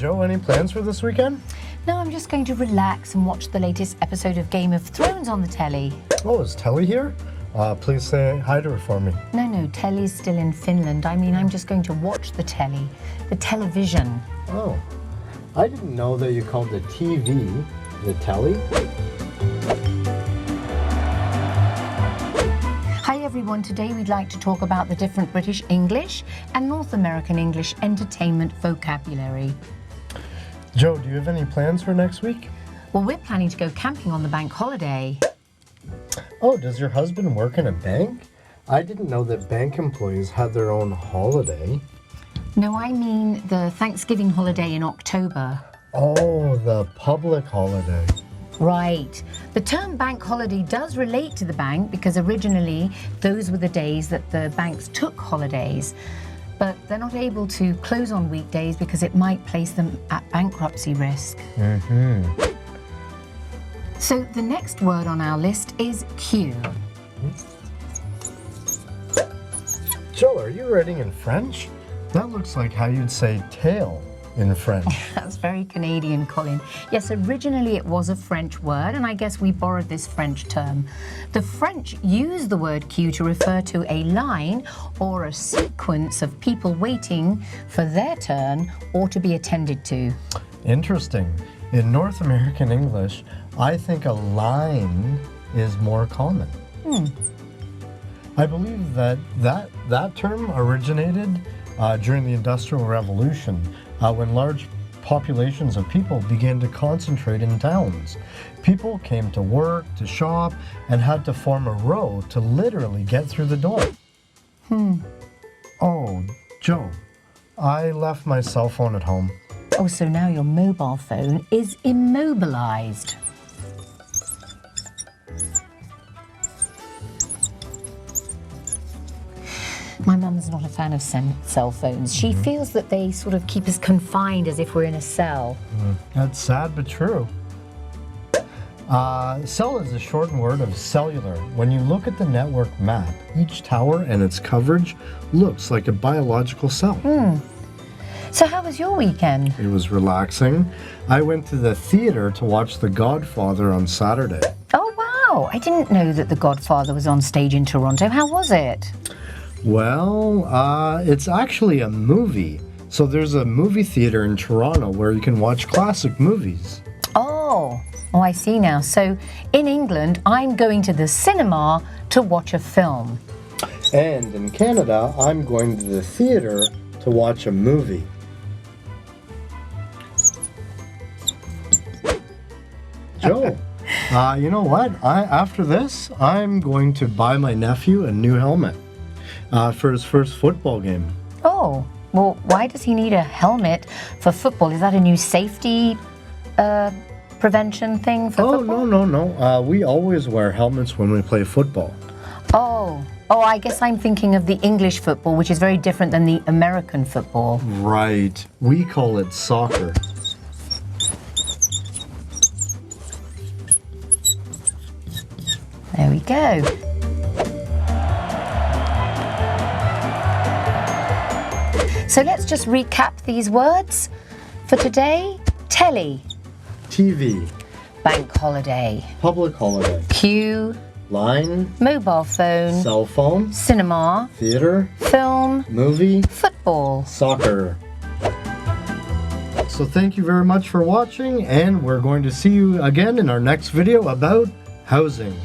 Joe, any plans for this weekend? No, I'm just going to relax and watch the latest episode of Game of Thrones on the telly. Oh, is Telly here? Please say hi to her for me. No, telly's still in Finland. I mean, I'm just going to watch the telly, the television. Oh, I didn't know that you called the TV the telly. Hi everyone, today we'd like to talk about the different British English and North American English entertainment vocabulary. Joe, do you have any plans for next week? Well, we're planning to go camping on the bank holiday. Oh, does your husband work in a bank? I didn't know that bank employees had their own holiday. No, I mean the Thanksgiving holiday in October. Oh, the public holiday. Right. The term bank holiday does relate to the bank because originally those were the days that the banks took holidays. But they're not able to close on weekdays because it might place them at bankruptcy risk. So the next word on our list is queue. Joe, are you writing in French? That looks like how you'd say tail in French. That's very Canadian, Colin. Yes, originally it was a French word, and I guess we borrowed this French term. The French use the word queue to refer to a line or a sequence of people waiting for their turn or to be attended to. Interesting. In North American English, I think a line is more common. I believe that term originated during the Industrial Revolution, when large populations of people began to concentrate in towns. People came to work, to shop, and had to form a row to literally get through the door. Oh, Joe, I left my cell phone at home. Oh, so now your mobile phone is immobilized. My mum's not a fan of cell phones. She feels that they sort of keep us confined as if we're in a cell. That's sad but true. Cell is a shortened word of cellular. When you look at the network map, each tower and its coverage looks like a biological cell. So how was your weekend? It was relaxing. I went to the theater to watch The Godfather on Saturday. Oh, wow. I didn't know that The Godfather was on stage in Toronto. How was it? Well, it's actually a movie. So there's a movie theater in Toronto where you can watch classic movies. Oh, I see now. So in England, I'm going to the cinema to watch a film. And in Canada, I'm going to the theater to watch a movie. Joe, you know what? After this, I'm going to buy my nephew a new helmet for his first football game. Oh, well, why does he need a helmet for football? Is that a new safety prevention thing for football? No. We always wear helmets when we play football. Oh, I guess I'm thinking of the English football, which is very different than the American football. Right. We call it soccer. There we go. So let's just recap these words for today. Telly. TV. Bank holiday. Public holiday. Queue. Line. Mobile phone. Cell phone. Cinema. Theater. Film. Movie. Football. Soccer. So thank you very much for watching, and we're going to see you again in our next video about housing.